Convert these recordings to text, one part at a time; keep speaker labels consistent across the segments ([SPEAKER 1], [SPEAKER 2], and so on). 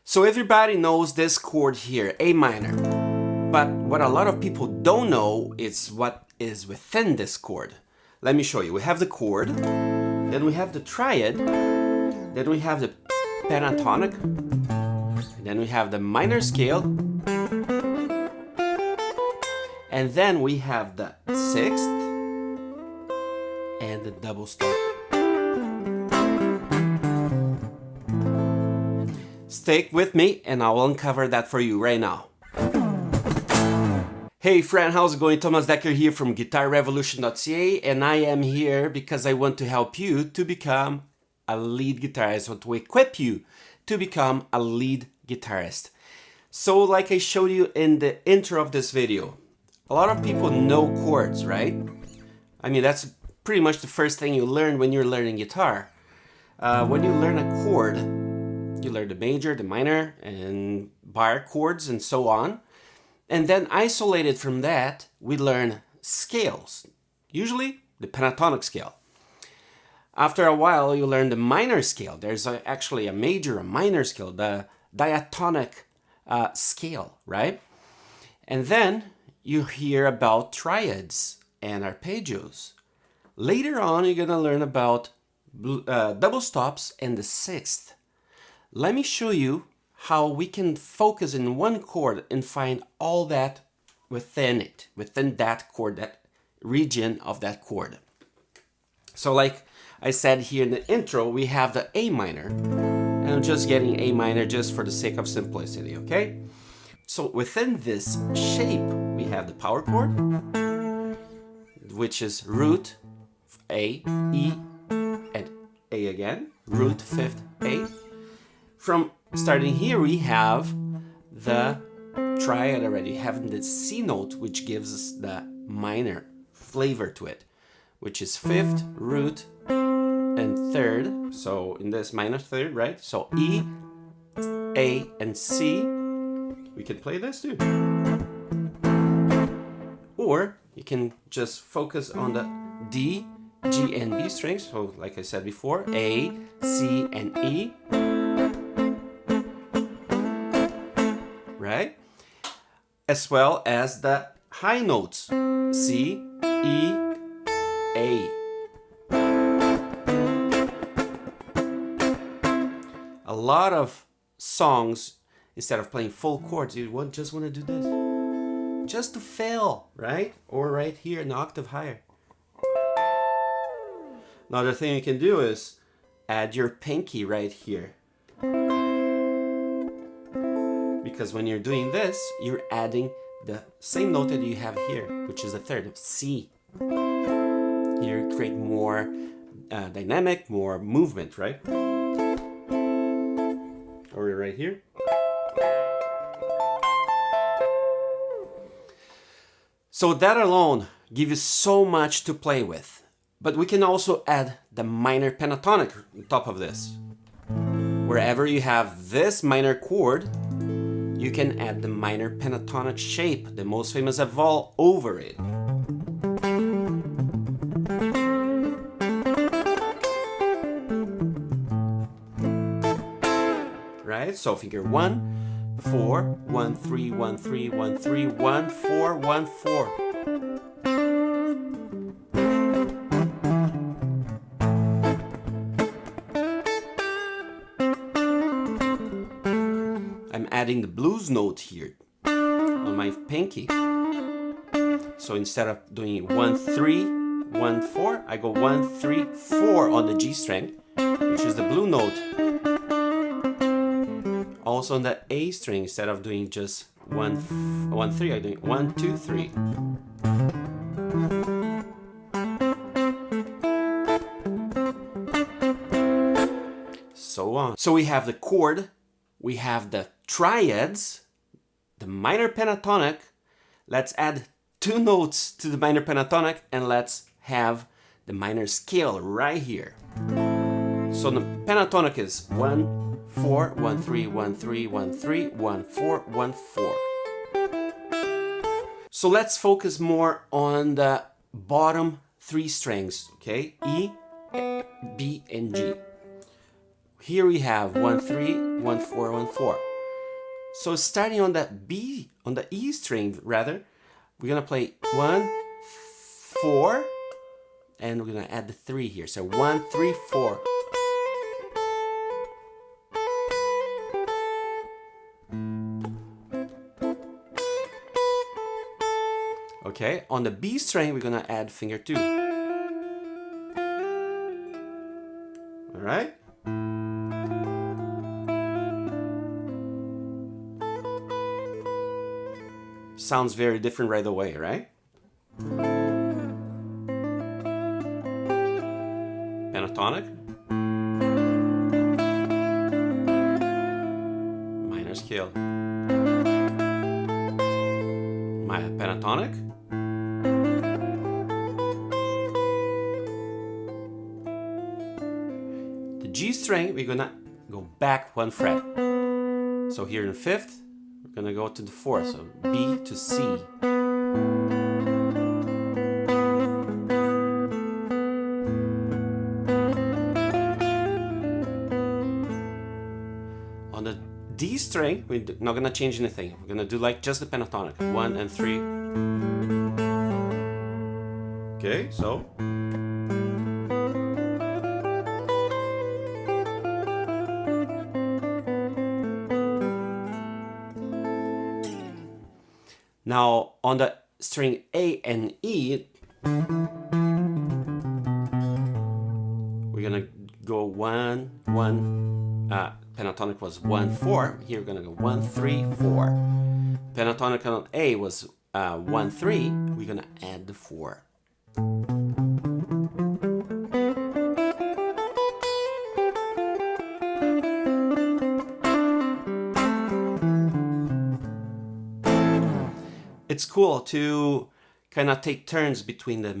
[SPEAKER 1] So everybody knows this chord here, A minor. But what a lot of people don't know is what is within this chord. Let me show you. We have the chord, then we have the triad, then we have the pentatonic, then we have the minor scale, and then we have the sixth and the double stop. Stick with me and I will uncover that for you right now. Hey friend, how's it going? Thomas Decker here from GuitarRevolution.ca, and I am here because I want to help you to become a lead guitarist. I want to equip you to become a lead guitarist. So like I showed you in the intro of this video, a lot of people know chords, right? I mean, that's pretty much the first thing you learn when you're learning guitar. When you learn a chord, you learn the major, the minor, and bar chords, and so on. And then isolated from that, we learn scales, usually the pentatonic scale. After a while, you learn the minor scale. There's actually a major, a minor scale, the diatonic scale, right? And then you hear about triads and arpeggios. Later on, you're gonna learn about double stops and the sixth. Let me show you how we can focus in one chord and find all that within it, within that chord, that region of that chord. So like I said here in the intro, we have the A minor, and I'm just getting A minor just for the sake of simplicity, okay? So within this shape, we have the power chord, which is root, A, E, and A again, root, fifth, A. From starting here, we have the triad already, having the C note, which gives us the minor flavor to it, which is fifth, root, and third. So in this minor third, right? So E, A, and C. We can play this too. Or you can just focus on the D, G, and B strings. So like I said before, A, C, and E. Right? As well as the high notes, C, E, A. A lot of songs, instead of playing full chords, you just want to do this. Just to fail, right? Or right here, an octave higher. Another thing you can do is add your pinky right here. Because when you're doing this, you're adding the same note that you have here, which is the third, C. Here you create more dynamic, more movement, right? Or right here. So that alone gives you so much to play with. But we can also add the minor pentatonic on top of this. Wherever you have this minor chord, you can add the minor pentatonic shape, the most famous of all, over it. Right? So finger 1, 4, 1, 3, 1, 3, 1, 3, 1, 4, 1, 4. I'm adding the blues note here on my pinky. So instead of doing 1, 3, 1, 4, I go 1, 3, 4 on the G string, which is the blue note. Also on the A string, instead of doing just 1, 3, I'm doing 1, 2, 3. So on. So we have the chord, we have the triads, the minor pentatonic. Let's add 2 notes to the minor pentatonic and let's have the minor scale right here. So the pentatonic is 1, 4, 1, 3, 1, 3, 1, 3, 1, 4, 1, 4. So let's focus more on the bottom 3 strings, okay? E, B, and G. Here we have 1, 3, 1, 4, 1, 4. So starting on that B, on the E string rather, we're gonna play 1, 4, and we're gonna add the 3 here. So 1, 3, 4. Okay, on the B string, we're gonna add finger 2. All right? Sounds very different right away, right? Pentatonic. Minor scale. My pentatonic. The G string, we're gonna go back 1 fret. So here in the 5th, we're gonna go to the 4th, so B to C. On the D string, we're not gonna change anything. We're gonna do like just the pentatonic, 1 and 3. Okay, so. Now on the string A and E, we're gonna go 1, 1. Pentatonic was 1, 4. Here we're gonna go 1, 3, 4. Pentatonic on A was 1, 3. We're gonna add the 4. It's cool to kind of take turns between the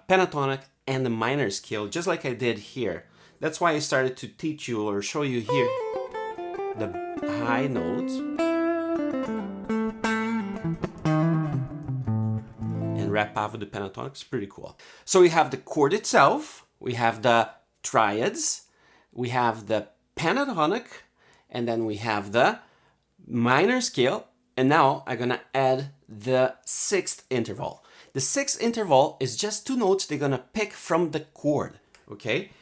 [SPEAKER 1] pentatonic and the minor scale, just like I did here. That's why I started to teach you or show you here the high notes and wrap up with the pentatonic. It's pretty cool. So we have the chord itself, we have the triads, we have the pentatonic, and then we have the minor scale. And now I'm gonna add the 6th interval. The 6th interval is just 2 notes they're gonna pick from the chord, okay?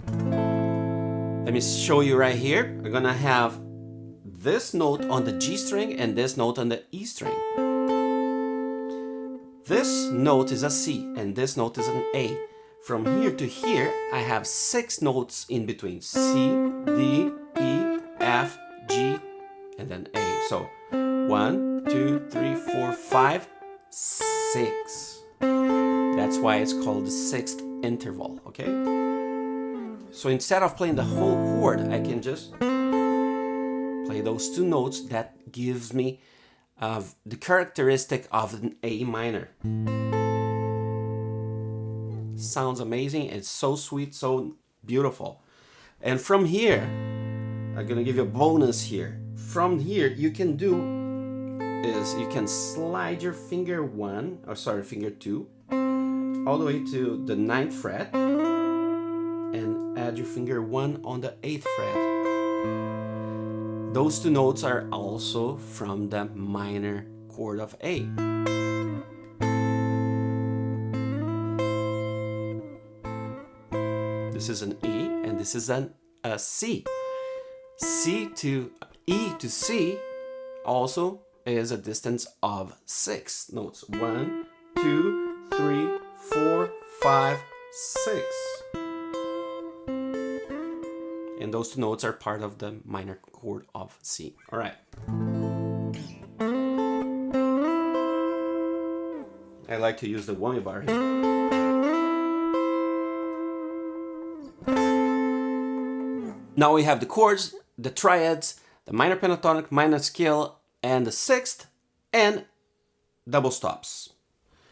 [SPEAKER 1] Let me show you right here. I'm gonna have this note on the G string and this note on the E string. This note is a C and this note is an A. From here to here, I have 6 notes in between. C, D, E, F, G, and then A. So 1, 2, 3, 4, 5, 6. That's why it's called the 6th interval, okay? So instead of playing the whole chord, I can just play those 2 notes. That gives me the characteristic of an A minor. Sounds amazing. It's so sweet, so beautiful. And from here, I'm gonna give you a bonus here. From here, you can do is you can slide your finger 2 all the way to the 9th fret and add your finger 1 on the 8th fret. Those 2 notes are also from the minor chord of A. This is an E and this is a C. C to E to C also is a distance of 6 notes. 1, 2, 3, 4, 5, 6. And those 2 notes are part of the minor chord of C. All right. I like to use the whammy bar here. Now we have the chords, the triads, the minor pentatonic, minor scale, and the 6th, and double stops.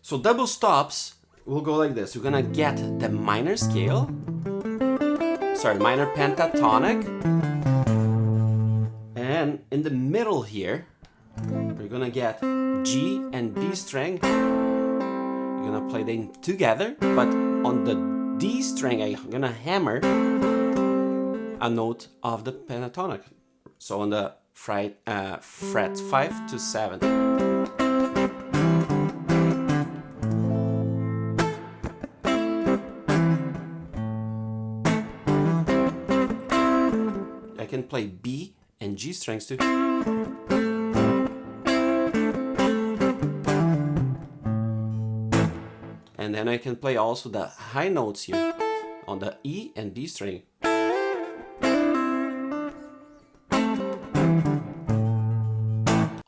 [SPEAKER 1] So double stops will go like this. We're gonna get the minor scale, minor pentatonic, and in the middle here, we're gonna get G and B string. We're gonna play them together, but on the D string, I'm gonna hammer a note of the pentatonic. So on the fret 5 to 7. I can play B and G strings too. And then I can play also the high notes here on the E and B string.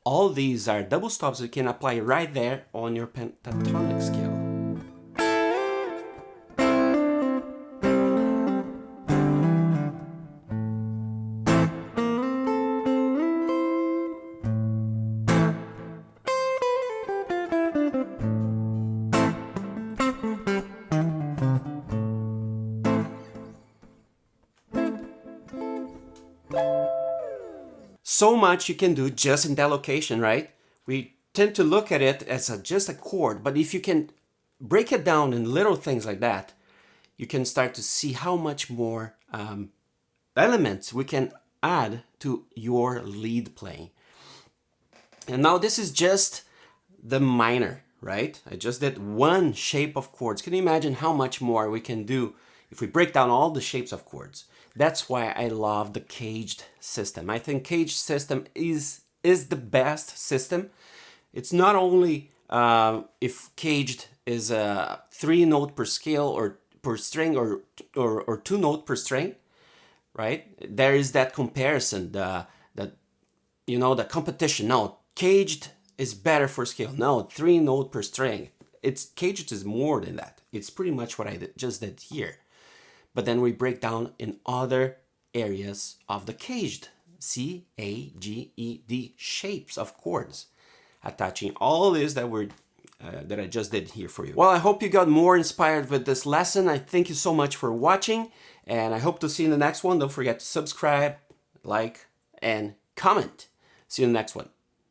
[SPEAKER 1] All these are double stops you can apply right there on your pentatonic scale. So much you can do just in that location, right? We tend to look at it as just a chord, but if you can break it down in little things like that, you can start to see how much more elements we can add to your lead playing. And now this is just the minor, right? I just did one shape of chords. Can you imagine how much more we can do if we break down all the shapes of chords? That's why I love the CAGED system. I think CAGED system is the best system. It's not only if CAGED is a 3-note per scale or per string or 2-note per string, right? There is that comparison, the competition. No, CAGED is better for scale. No, 3-note per string. CAGED is more than that. It's pretty much what I just did here. But then we break down in other areas of the CAGED, C, A, G, E, D shapes of chords, attaching all this that I just did here for you. Well, I hope you got more inspired with this lesson. I thank you so much for watching, and I hope to see you in the next one. Don't forget to subscribe, like, and comment. See you in the next one.